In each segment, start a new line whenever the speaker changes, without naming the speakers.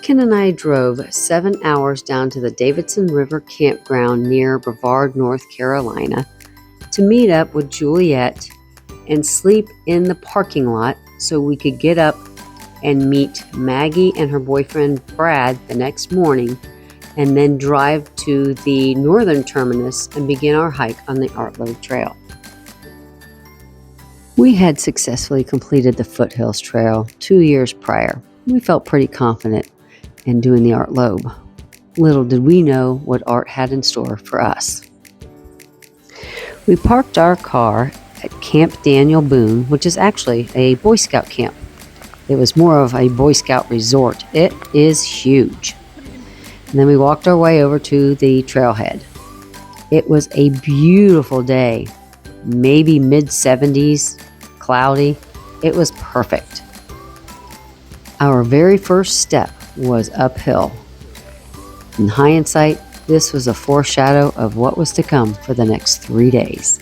Ken and I drove 7 hours down to the Davidson River campground near Brevard, North Carolina, to meet up with Juliet and sleep in the parking lot so we could get up and meet Maggie and her boyfriend Brad the next morning, and then drive to the northern terminus and begin our hike on the Loeb Trail. We had successfully completed the Foothills Trail 2 years prior. We felt pretty confident in doing the Loeb. Little did we know what Art had in store for us. We parked our car at Camp Daniel Boone, which is actually a Boy Scout camp. It was more of a Boy Scout resort. It is huge. And then we walked our way over to the trailhead. It was a beautiful day, maybe mid-70s, cloudy. It was perfect. Our very first step was uphill. In hindsight, this was a foreshadow of what was to come for the next 3 days.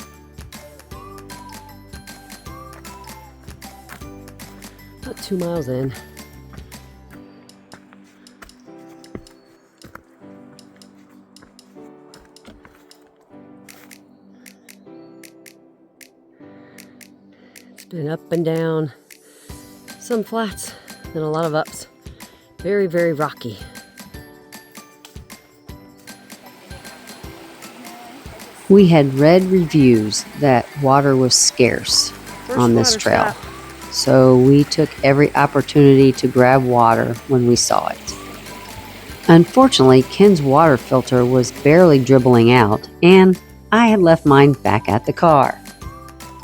About 2 miles in. It's been up and down, some flats and a lot of ups. Very, very rocky. We had read reviews that water was scarce on this trail, so we took every opportunity to grab water when we saw it. Unfortunately, Ken's water filter was barely dribbling out, and I had left mine back at the car.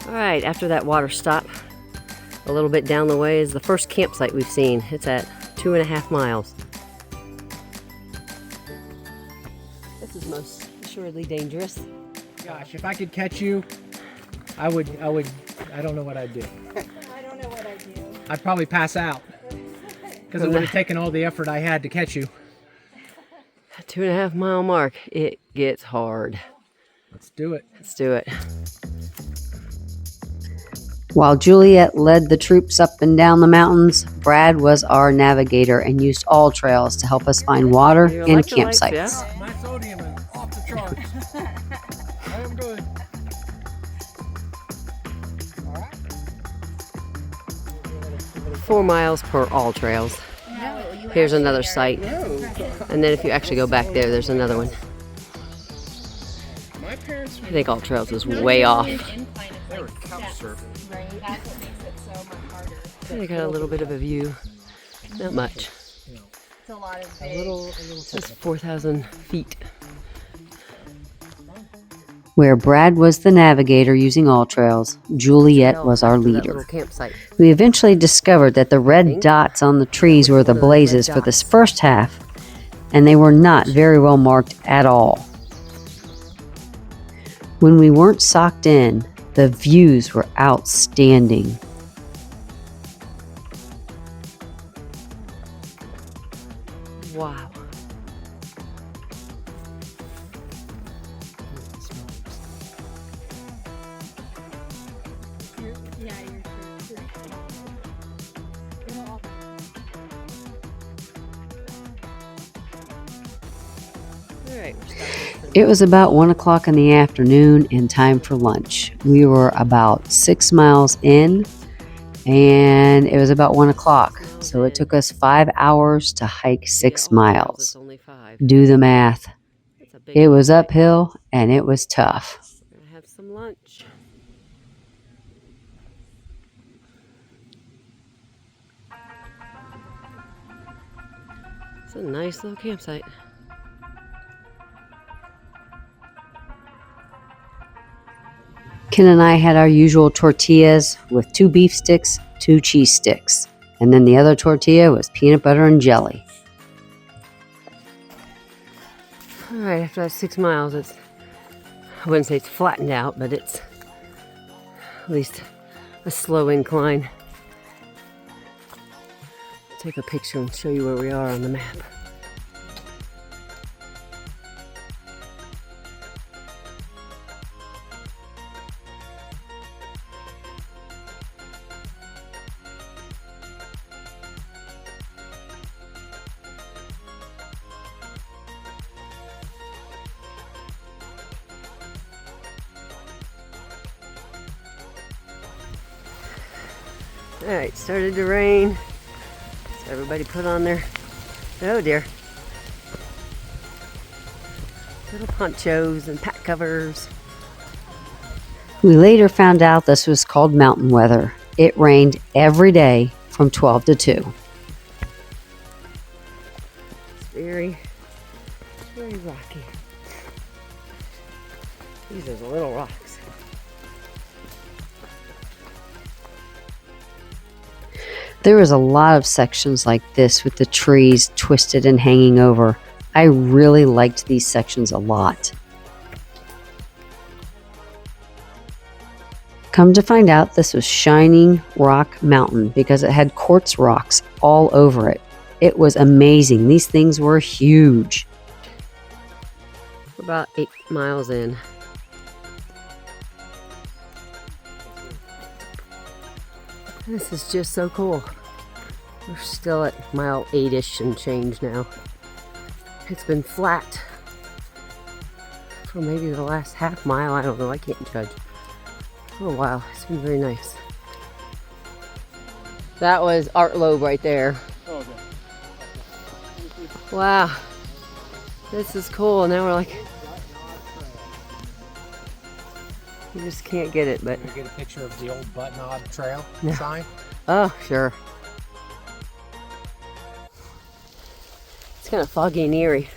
All right, after that water stop, a little bit down the way is the first campsite we've seen. It's at 2.5 miles. This is most assuredly dangerous.
Gosh, if I could catch you, I don't know what I'd do.
I don't know what I'd do.
I'd probably pass out because it would have taken all the effort I had to catch you.
2.5 mile mark, it gets hard.
Let's do it.
Let's do it. While Juliet led the troops up and down the mountains, Brad was our navigator and used all trails to help us find water and campsites.
Yeah. My sodium is off the charts. I am good. All right.
4 miles per all trails. Here's another site. And then if you actually go back there, there's another one.
My parents
I think all trails is way off.
they were couch surfing.
Right. That's what makes it so much harder.
They got a little bit of a view. Not much.
It's a lot of big.
A little
Just 4,000 feet. Where Brad was the navigator using all trails, Juliet was our leader. We eventually discovered that the red dots on the trees were the blazes for this first half, and they were not very well marked at all. When we weren't socked in, the views were outstanding. Wow.
Yeah, you're true.
It was about 1 o'clock in the afternoon and time for lunch. We were about 6 miles in, and it was about 1 o'clock. So it took us 5 hours to hike 6 miles. Do the math. It was uphill and it was tough. We're gonna have some lunch. It's a nice little campsite. Ken and I had our usual tortillas with 2 beef sticks, 2 cheese sticks, and then the other tortilla was peanut butter and jelly. All right, after that 6 miles, I wouldn't say it's flattened out, but it's at least a slow incline. I'll take a picture and show you where we are on the map. Alright, started to rain. So everybody put on their, oh dear, little ponchos and pack covers. We later found out this was called mountain weather. It rained every day from 12 to 2. It's very rocky. These are the little rocks. There was a lot of sections like this with the trees twisted and hanging over. I really liked these sections a lot. Come to find out, this was Shining Rock Mountain because it had quartz rocks all over it. It was amazing. These things were huge. We're about 8 miles in. This is just so cool. We're still at mile 8-ish and change now. It's been flat for maybe the last half mile. I don't know. I can't judge. For a while. It's been very nice. That was Art Loeb right there.
Oh, okay.
Wow. This is cool. Now we're like, you just can't get it, but.
Can we get a picture of the old Loeb Trail sign?
Oh, sure. It's kind of foggy and eerie.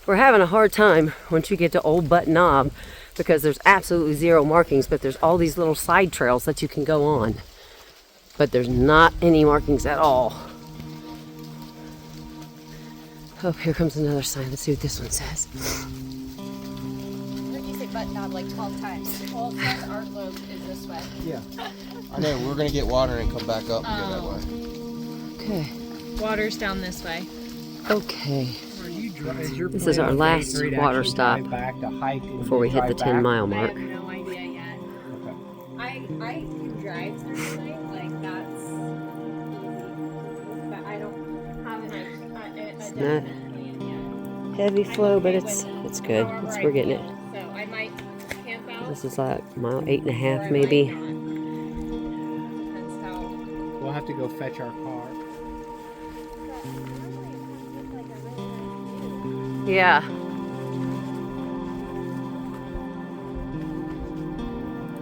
We're having a hard time once you get to Old Butt Knob because there's absolutely zero markings, but there's all these little side trails that you can go on. But there's not any markings at all. Oh, here comes another sign. Let's see what this one says.
I heard you say Butt Knob like 12 times. Well, friend Art Loeb is this way.
Yeah.
I know, we're gonna get water and come back up and go that way.
Okay.
Water's down this way.
Okay.
This
is our last water stop before we hit the 10-mile
I
mark.
have no idea yet.
Okay.
I can drive through the night, like that's easy. But I don't have a definite plan yet.
Heavy flow, but it's good. We're getting it.
So I might camp out.
This is like mile 8.5 maybe.
Depends how.
We'll have to go fetch our car.
Yeah.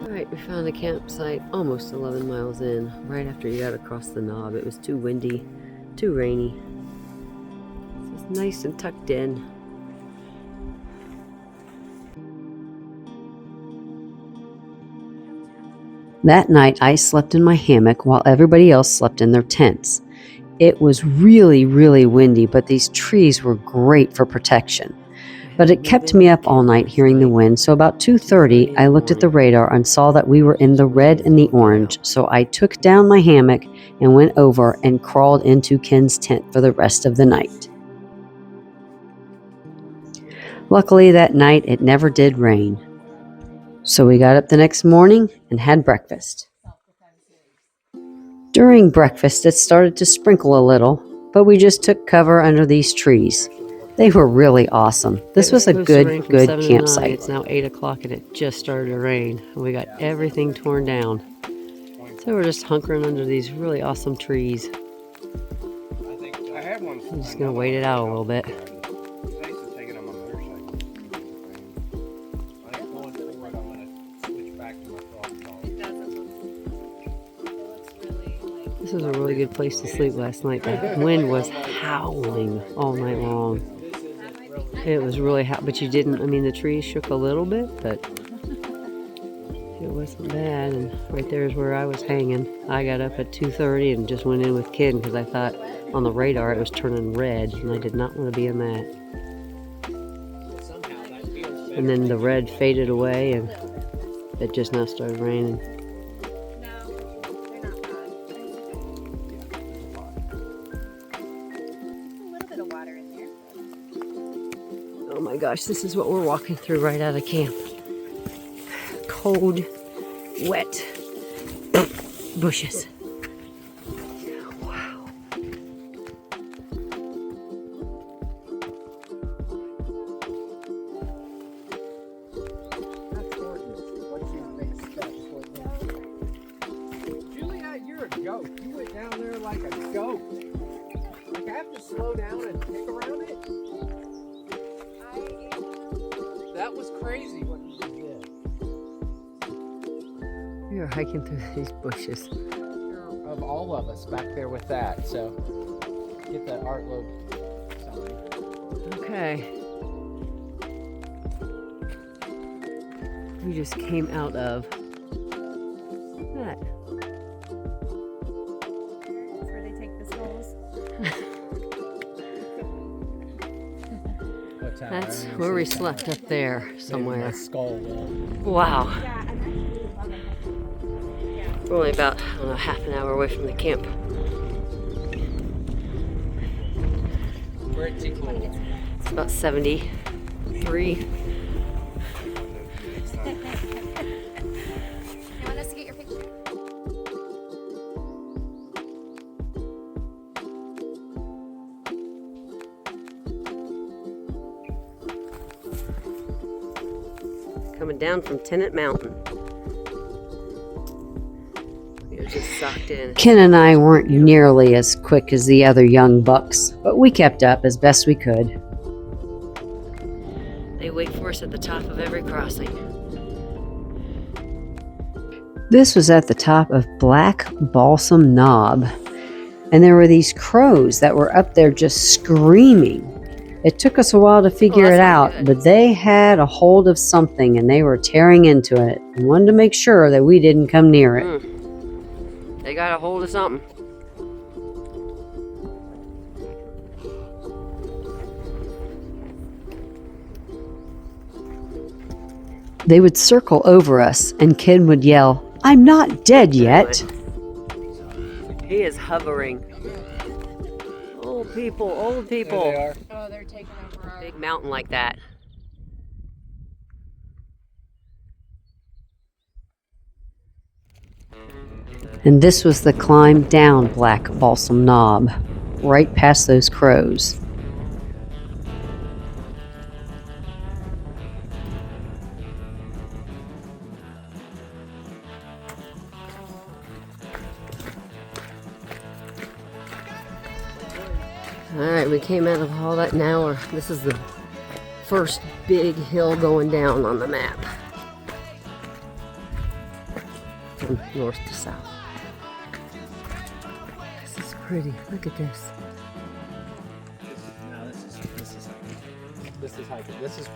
Alright, we found a campsite almost 11 miles in, right after you got across the knob. It was too windy, too rainy. It's just nice and tucked in. That night, I slept in my hammock while everybody else slept in their tents. It was really, really windy, but these trees were great for protection. But it kept me up all night hearing the wind, so about 2:30, I looked at the radar and saw that we were in the red and the orange, so I took down my hammock and went over and crawled into Ken's tent for the rest of the night. Luckily, that night, it never did rain. So we got up the next morning and had breakfast. During breakfast, it started to sprinkle a little, but we just took cover under these trees. They were really awesome. This was a good campsite. It's now 8 o'clock and it just started to rain. We got everything torn down. So we're just hunkering under these really awesome trees. I'm just going to wait it out a little bit. This was a really good place to sleep last night. The wind was howling all night long. It was really hot, but the trees shook a little bit, but it wasn't bad. And right there is where I was hanging. I got up at 2:30 and just went in with Ken because I thought on the radar it was turning red, and I did not want to be in that. And then the red faded away, and it just now started raining. Oh my gosh, this is what we're walking through right out of camp. Cold, wet bushes. Wow.
That's gorgeous. What's your next step? Julia, you're a joke.
We are hiking through these bushes.
Of all of us back there with that, so get that Art Loeb sign.
Okay. We just came out of that.
That's where they take the skulls.
What's that?
That's where we slept up there somewhere.
Skull.
Wow.
Yeah, I'm actually loving it.
We're only about, I don't know, half an hour away from the camp.
Pretty cool.
It's about 73.
You want us to get your picture?
Coming down from Tennant Mountain. We were just sucked in. Ken and I weren't nearly as quick as the other young bucks, but we kept up as best we could. They wait for us at the top of every crossing. This was at the top of Black Balsam Knob, and there were these crows that were up there just screaming. It took us a while to figure it out, but they had a hold of something and they were tearing into it and wanted to make sure that we didn't come near it. They got a hold of something. They would circle over us and Ken would yell, "I'm not dead yet." He is hovering. Old people, old people.
There they are.
Oh, they're taking over our...
Big mountain like that. And this was the climb down Black Balsam Knob, right past those crows. Alright, we came out of all that now. This is the first big hill going down on the map. From north to south. This is pretty. Look at this.
This is hiking. This is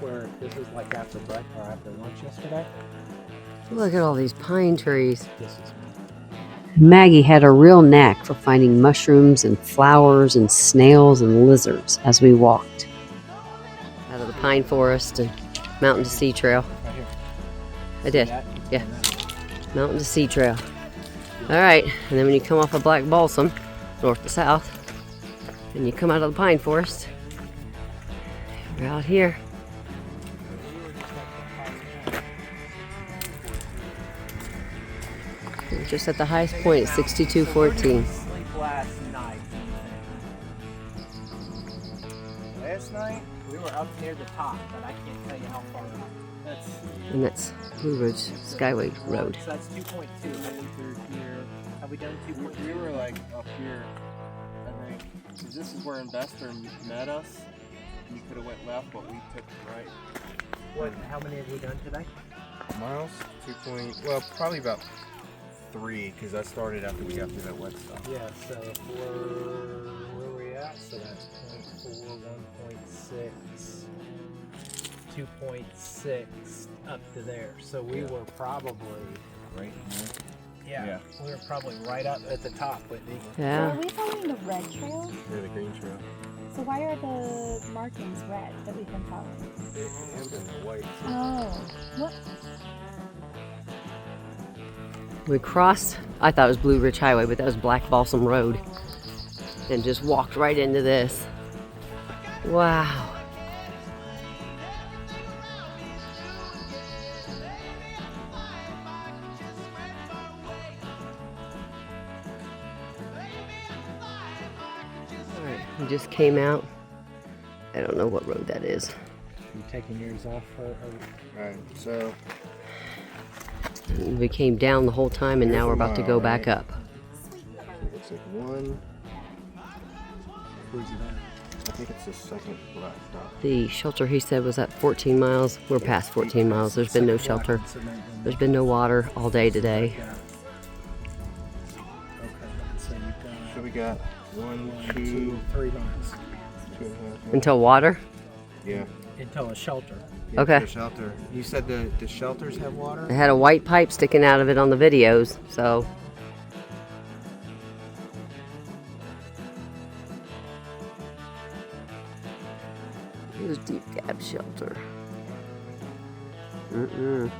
like after breakfast or after lunch yesterday.
Look at all these pine trees.
This is
Maggie had a real knack for finding mushrooms and flowers and snails and lizards as we walked. Out of the pine forest and mountain to sea trail.
right here.
I did.
That?
Yeah. Mountain to sea trail. Alright, and then when you come off of Black Balsam, north to south, and you come out of the pine forest, we're out here. We're just at the highest point at 6214.
Sleep last night. Last night we were up near the top, but I can't tell you how far up. That's
And that's Blue Ridge Skyway Road.
So that's 2.2. I think through here. Have we done 2.2?
We were like up here, I think. 'Cause this is where Investor met us. You could have went left, but we took right.
What? How many have we done today?
Miles? Well, probably about 3, because I started after we got through that wet stuff.
Yeah. So where are we at? So that's 0.4, 1.6, 2.6 up to there. So we were probably
Right here.
yeah. We were probably right up at the top, Whitney.
So
Yeah.
are we following the red trail?
Near the green trail.
So why are the markings red that we've been following?
And then the white.
Oh, what?
We crossed, I thought it was Blue Ridge Highway, but that was Black Balsam Road. And just walked right into this. Wow. Alright, we just came out. I don't know what road that is.
You taking yours off?
Alright, so
We came down the whole time and now we're about to go back up.
looks like 1.
Where's it
I think it's the second black dot.
The shelter he said was at 14 miles. We're past 14 miles. There's been no shelter. There's been no water all day today.
So we got 1, 2,
3 miles
2.5.
Until water?
Yeah.
until a shelter.
Yeah,
Okay.
The shelter. You said the shelters have water?
It had a white pipe sticking out of it on the videos, so. Here's Deep Gap Shelter. And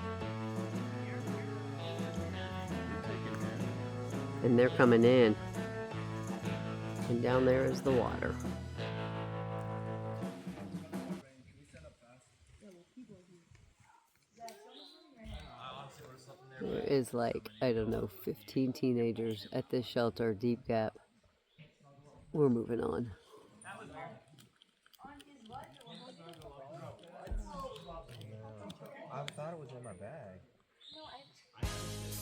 they're coming in. And down there is the water. There is like, I don't know, 15 teenagers at this shelter, Deep Gap. We're moving on.
I thought it was in my bag.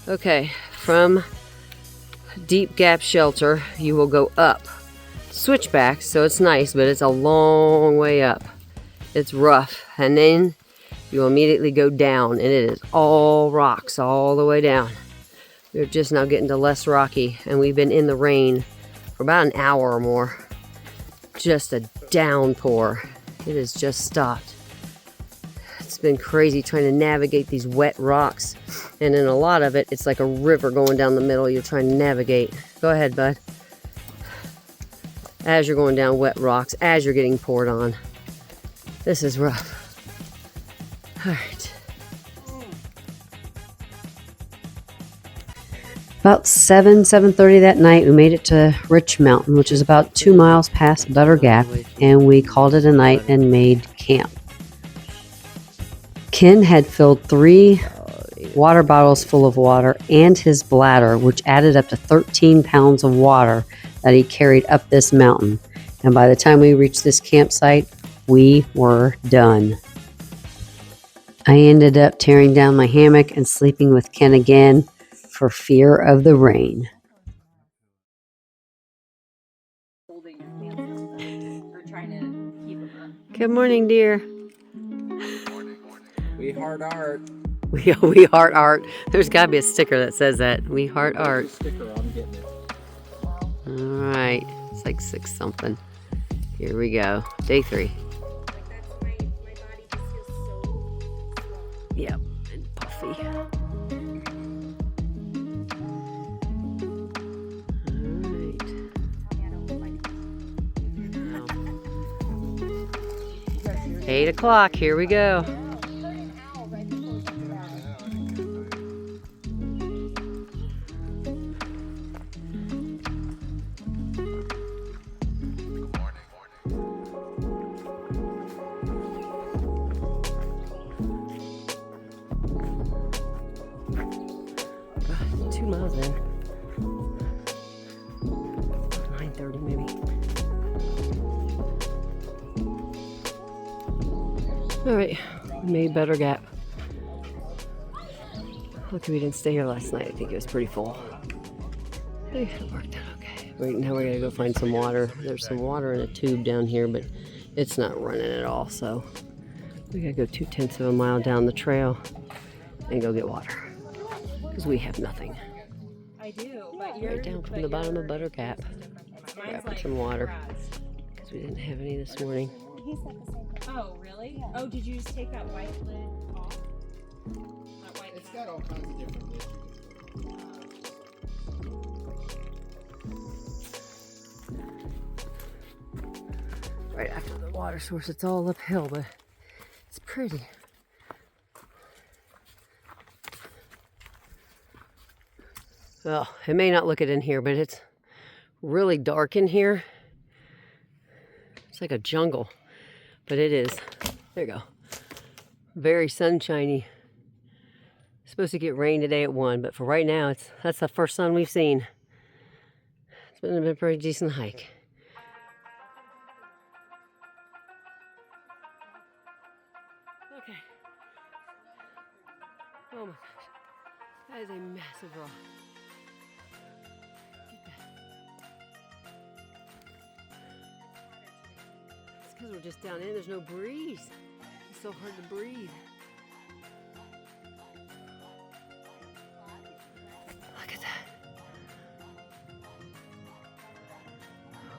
Okay, from Deep Gap Shelter, you will go up. Switchback, so it's nice, but it's a long way up. It's rough. And then you immediately go down, and it is all rocks all the way down. We're just now getting to less rocky, and we've been in the rain for about an hour or more. Just a downpour. It has just stopped. It's been crazy trying to navigate these wet rocks. And in a lot of it, it's like a river going down the middle you're trying to navigate. Go ahead, bud. As you're going down wet rocks, as you're getting poured on. This is rough. All right. About 7:30 that night, we made it to Rich Mountain, which is about 2 miles past Butter Gap, and we called it a night and made camp. Ken had filled 3 water bottles full of water and his bladder, which added up to 13 pounds of water that he carried up this mountain. And by the time we reached this campsite, we were done. I ended up tearing down my hammock and sleeping with Ken again for fear of the rain. Good morning, dear.
We heart art.
We heart art. There's got to be a sticker that says that. We heart art.
Sticker, I'm getting it.
All right. It's like 6 something. Here we go. Day 3. Yep. And puffy. All right. 8 o'clock. Here we go. Miles in. 9:30 maybe. All right, we made Butter Gap. Lucky we didn't stay here last night. I think it was pretty full. Hey, it worked out okay. Right now we're gonna go find some water. There's some water in a tube down here, but it's not running at all. So we gotta go 2/10 of a mile down the trail and go get water because we have nothing.
I do, but you're
Right down from the bottom of Butter Gap. Grab some water because we didn't have any this morning.
Oh, really? Yeah. Oh, did you just take that white lid off? That white
It's got all kinds of different lids you can put.
Right after the water source, it's all uphill, but it's pretty. Well, it may not look it in here, but it's really dark in here. It's like a jungle, but it is. There you go. Very sunshiny. It's supposed to get rain today at 1, but for right now, that's the first sun we've seen. It's been a pretty decent hike. Okay. Oh my gosh. That is a massive rock. because we're just down in. There's no breeze. It's so hard to breathe. Look at that.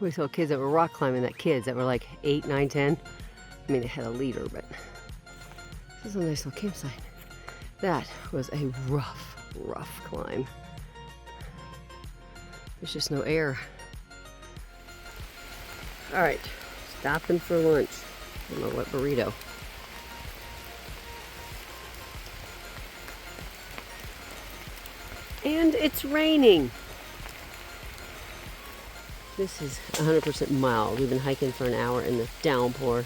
We saw kids that were rock climbing, kids that were like 8, 9, 10. I mean, they had a leader, but this is a nice little campsite. That was a rough climb. There's just no air. All right, stopping for lunch. I don't know what burrito. And it's raining. This is 100% mild. We've been hiking for an hour in the downpour.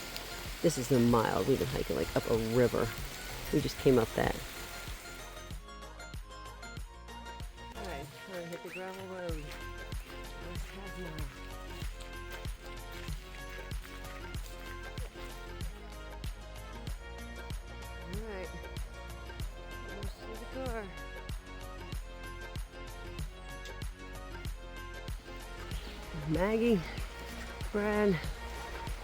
This is the mild. We've been hiking like up a river. We just came up that. All right, trying to hit the gravel road. West Hasmar. All right, almost to the car. Maggie, Brad,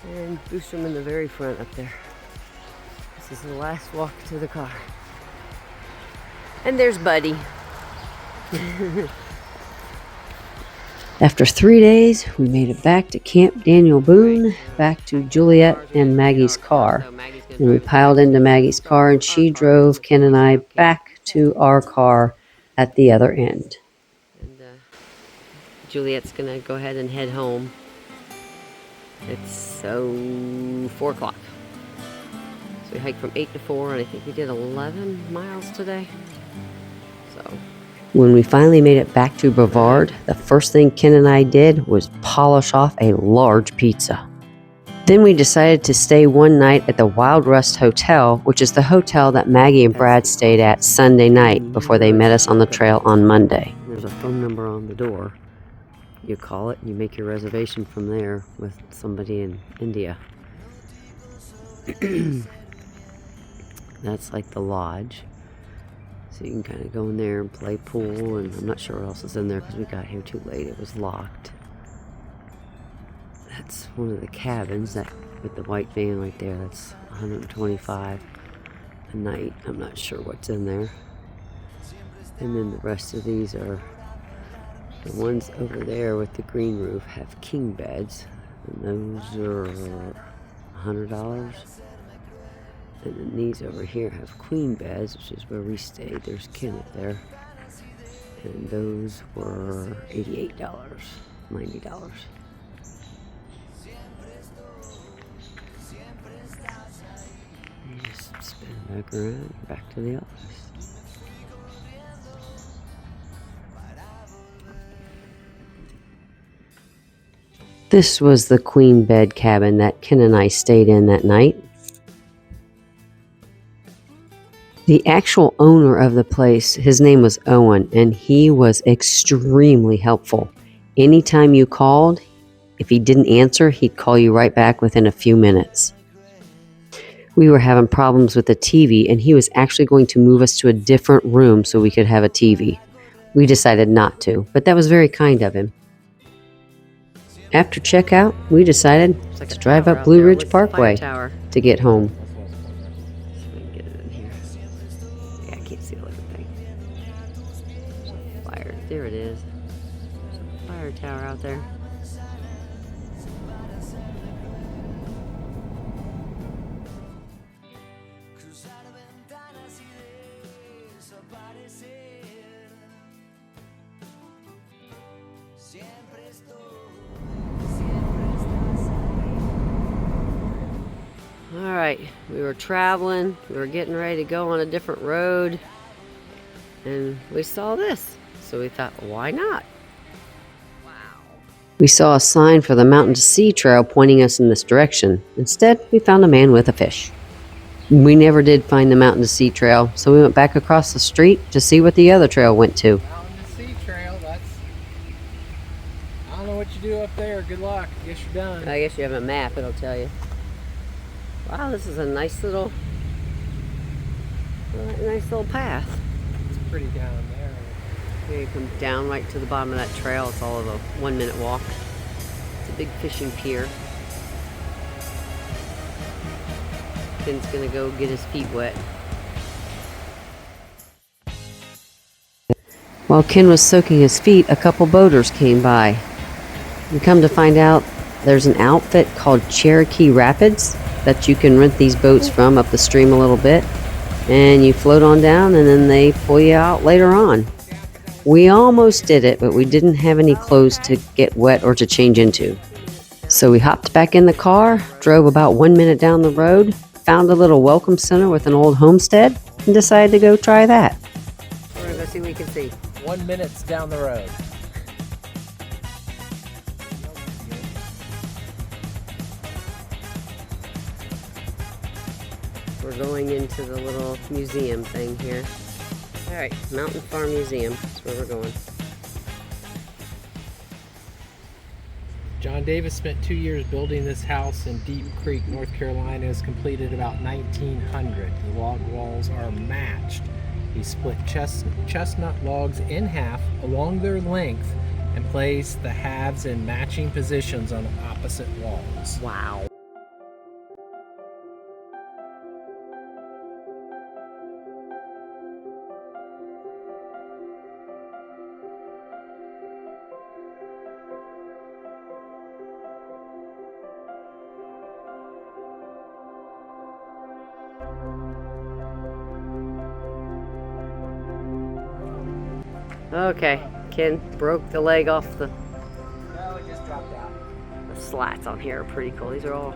and Boostrom in the very front up there. This is the last walk to the car. And there's Buddy. After 3 days, we made it back to Camp Daniel Boone, back to Juliet and Maggie's car. And we piled into Maggie's car and she drove Ken and I back to our car at the other end. And Juliet's gonna go ahead and head home. It's 4 o'clock. So we hiked from 8 to 4, and I think we did 11 miles today. So when we finally made it back to Brevard, the first thing Ken and I did was polish off a large pizza. Then we decided to stay one night at the Wild Rust Hotel, which is the hotel that Maggie and Brad stayed at Sunday night before they met us on the trail on Monday. There's a phone number on the door. You call it and you make your reservation from there with somebody in India. That's like the lodge. So you can kind of go in there and play pool, and I'm not sure what else is in there because we got here too late. It was locked. That's one of the cabins that with the white van right there. That's $125 a night. I'm not sure what's in there. And then the rest of these are the ones over there with the green roof have king beds, and those are $100. And then these over here have queen beds, which is where we stayed. There's Ken up there. And those were $88, $90. You just spin back around, back to the office. This was the queen bed cabin that Ken and I stayed in that night. The actual owner of the place, his name was Owen, and he was extremely helpful. Anytime you called, if he didn't answer, he'd call you right back within a few minutes. We were having problems with the TV, and he was actually going to move us to a different room so we could have a TV. We decided not to, but that was very kind of him. After checkout, we decided to drive up Blue Ridge Parkway to get home. Yeah, I can't see the little thing. There's a fire. There it is. There's a fire tower out there. All right, we were traveling, we were getting ready to go on a different road, and we saw this. So we thought, why not? Wow. We saw a sign for the Mountain to Sea Trail pointing us in this direction. Instead, we found a man with a fish. We never did find the Mountain to Sea Trail, so we went back across the street to see what the other trail went to.
Mountain to Sea Trail, I don't know what you do up there. Good luck. I guess you're done.
I guess you have a map, it'll tell you. Wow, this is a nice little path.
It's pretty down there.
Here you come down right to the bottom of that trail. It's all of a 1-minute walk. It's a big fishing pier. Ken's gonna go get his feet wet. While Ken was soaking his feet, a couple boaters came by. We come to find out there's an outfit called Cherokee Rapids that you can rent these boats from up the stream a little bit. And you float on down and then they pull you out later on. We almost did it, but we didn't have any clothes to get wet or to change into. So we hopped back in the car, drove about 1 minute down the road, found a little welcome center with an old homestead, and decided to go try that. We're gonna go see what we can see.
1 minute's down the road.
We're going into the little museum thing here. All right, Mountain Farm Museum. That's where we're going.
John Davis spent 2 years building this house in Deep Creek, North Carolina. It was completed about 1900. The log walls are matched. He split chestnut logs in half along their length and placed the halves in matching positions on opposite walls.
Wow. Okay, Ken broke the leg off the
No, it just dropped out.
slats on here are pretty cool. These are all,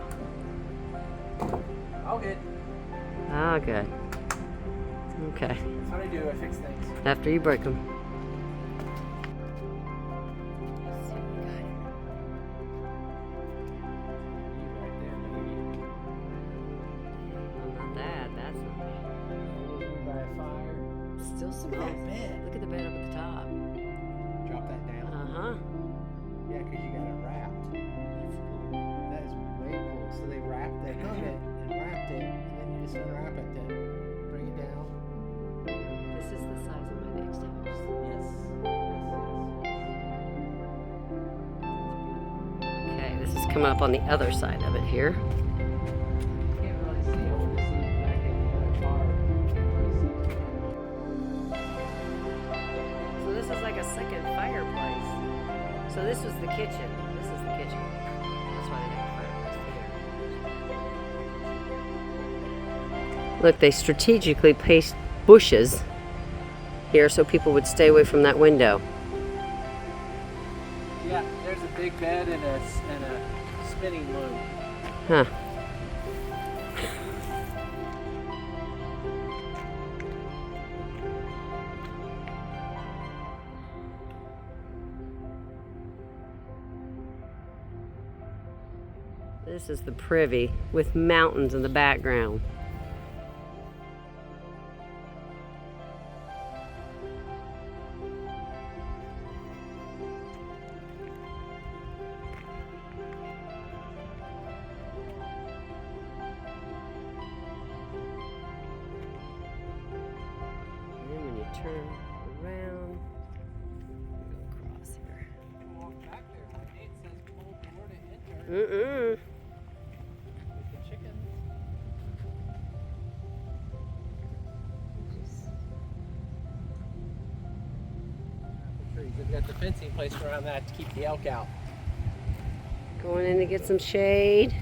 All good.
ah, good. Okay,
That's what I do. I fix things.
after you break them.
Right there, baby.
Not that, that's not
By a fire.
still
Look
smells.
at that bed.
Look at the bed up at the top.
Drop that down.
Uh-huh.
Yeah, because you got it wrapped.
That's cool.
That is way cool. So they hung it and wrapped it, and then you just unwrap it to bring it down.
This is the size of my next house.
Yes.
Okay, this is coming up on the other side of it here.
Can't really see. I want to see back in the other car.
So this is like a second fireplace. So this was the kitchen. This is the kitchen. That's why they have a fireplace there. Look, they strategically placed bushes here so people would stay away from that window.
Yeah, there's a big bed and a spinning loom.
Huh. This is the privy with mountains in the background. And then when you turn around, go across here.
You can walk back there. Like it says pull door to enter.
Mm-mm.
With the chickens. Apple trees. They've got the fencing placed around that to keep the elk out.
Going in to get some shade.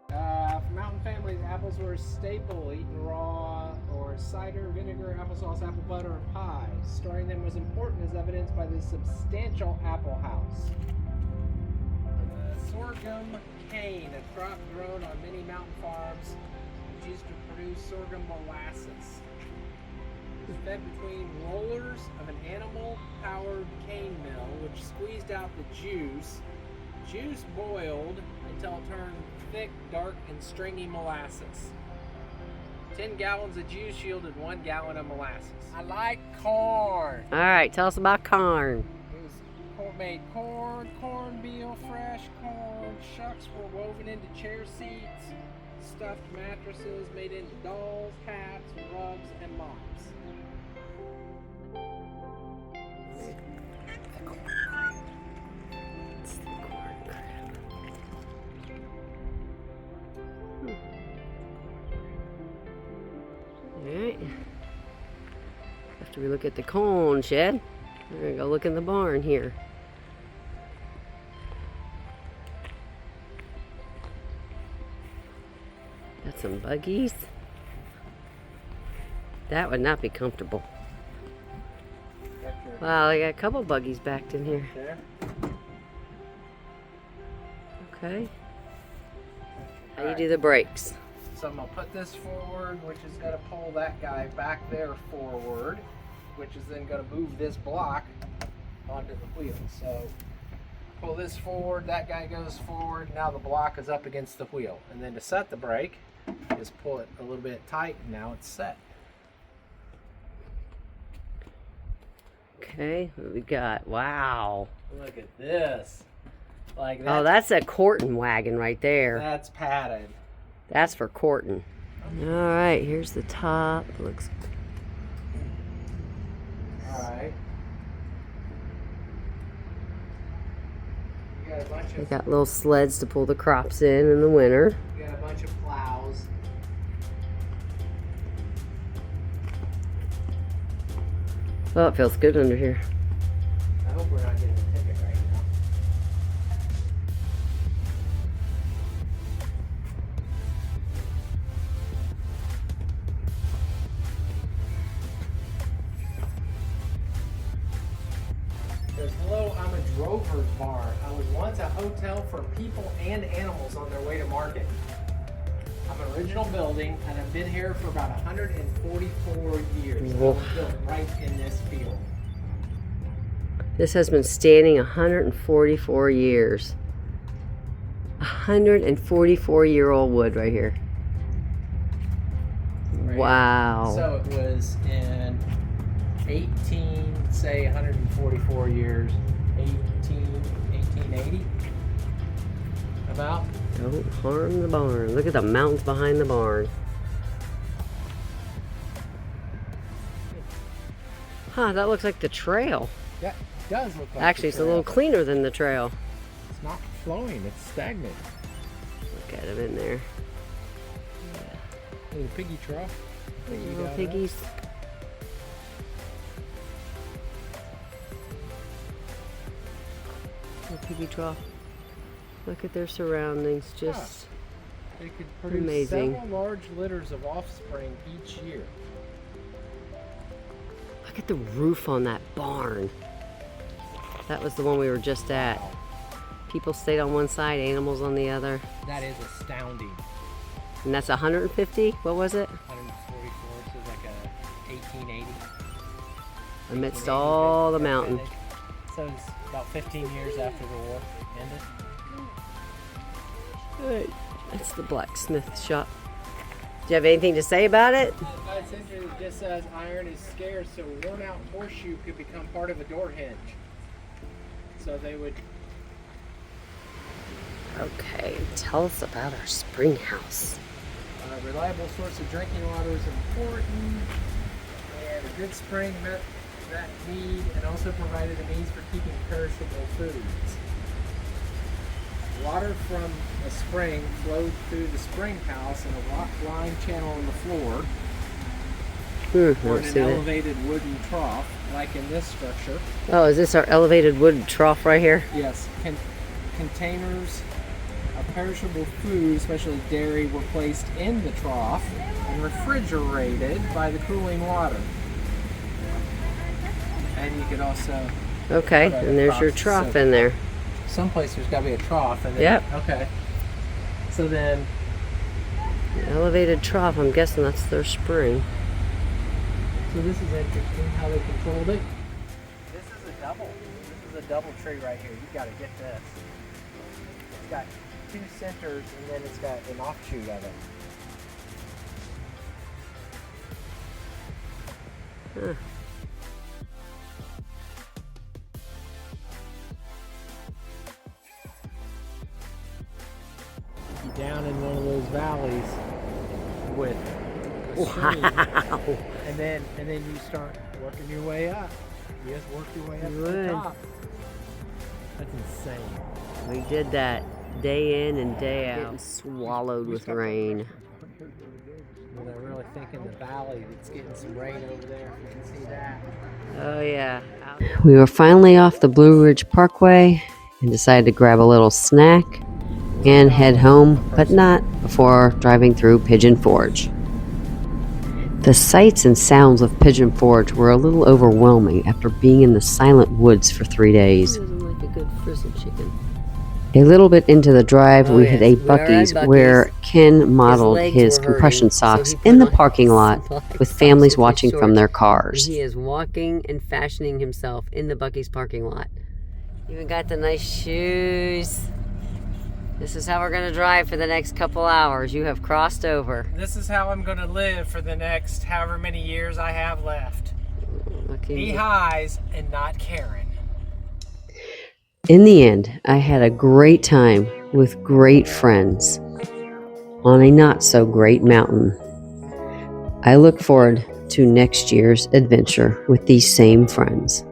For mountain families, apples were a staple, eaten raw or cider, vinegar, applesauce, apple butter, or pie. Storing them was important as evidenced by the substantial apple house. The sorghum cane, a crop grown on many mountain farms, was used to produce sorghum molasses. It was fed between rollers of an animal-powered cane mill, which squeezed out the juice. Juice boiled until it turned thick, dark, and stringy molasses. 10 gallons of juice yielded 1 gallon of molasses. I like corn.
All right, tell us about corn.
It was made cornmeal, fresh corn. Shucks were woven into chair seats, stuffed mattresses made into dolls, hats, rugs, and mops.
It's the corn crab. Alright. After we look at the cone shed, we're gonna go look in the barn here. Got some buggies. That would not be comfortable. Wow, I got a couple buggies backed in here.
There.
Okay. How do you do the brakes?
So I'm gonna put this forward, which is gonna pull that guy back there forward, which is then gonna move this block onto the wheel. So pull this forward, that guy goes forward, now the block is up against the wheel. And then to set the brake, just pull it a little bit tight, and now it's set.
Okay, what we got? Wow.
Look at this. Like
Oh, that's a Corton wagon right there.
that's padded.
That's for Corton. All right, here's the top. Looks.
Alright. You got a bunch
We
of
got little sleds to pull the crops in the winter.
you got a bunch of plows.
Oh, it feels good under here.
I hope we're not getting a ticket right now. There's hello, I'm a drover's barn. I was once a hotel for people and animals on their way to market. I'm an original building, and I've been here for about 144 years. I
Whoa.
was built right in this field.
This has been standing 144 years. 144-year-old wood right here.
Right.
Wow.
So it was in 144 years, 1880, about.
Don't harm the barn. Look at the mountains behind the barn. Huh, that looks like the trail.
That does look like
Actually, it's a little cleaner than the trail.
It's not flowing, it's stagnant.
Look at them in there.
Little piggy trough.
Little piggies. Little piggy trough. Look at their surroundings. Just
They could produce
amazing.
several large litters of offspring each year.
look at the roof on that barn. That was the one we were just at. People stayed on one side, animals on the other.
That is astounding.
And that's 150? What was it?
144, so it's like a 1880.
Amidst all the mountain.
So it's about 15 years after the war ended.
Right. That's the blacksmith shop. Do you have anything to say about it?
Essentially, it just says iron is scarce, so a worn out horseshoe could become part of a door hinge. So they would.
Okay, tell us about our spring house.
A reliable source of drinking water is important, and a good spring met that need and also provided a means for keeping perishable foods. Water from a spring flowed through the spring house in a rock-lined channel on the floor, or in an elevated wooden trough, like in this structure.
Oh, is this our elevated wood trough right here?
Yes, containers of perishable food, especially dairy, were placed in the trough and refrigerated by the cooling water. And you could also.
Okay, and there's your trough in there.
Someplace there's got to be a trough. And then,
Yep.
Okay. So then.
Elevated trough, I'm guessing that's their spring.
So this is interesting how they controlled it. This is a double. This is a double tree right here. You got to get this. It's got two centers and then it's got an offshoot of it.
Huh.
Down in one of those valleys with a stream.
Wow.
and then you start working your way up. You just work your way up
You
to the
would.
top. That's insane.
We did that day in and day out. Getting swallowed with rain.
Well, they're really thinking the valley that's getting some rain over there. You can see that.
Oh yeah. We were finally off the Blue Ridge Parkway and decided to grab a little snack and head home, but not before driving through Pigeon Forge. The sights and sounds of Pigeon Forge were a little overwhelming after being in the silent woods for 3 days. Like a good frizzled chicken. A little bit into the drive, we hit a Buc-ee's where Ken modeled his compression socks in the parking lot with families watching from their cars. He is walking and fashioning himself in the Buc-ee's parking lot. Even got the nice shoes. This is how we're going to drive for the next couple hours. You have crossed over.
This is how I'm going to live for the next however many years I have left. Be highs and not caring.
In the end, I had a great time with great friends on a not so great mountain. I look forward to next year's adventure with these same friends.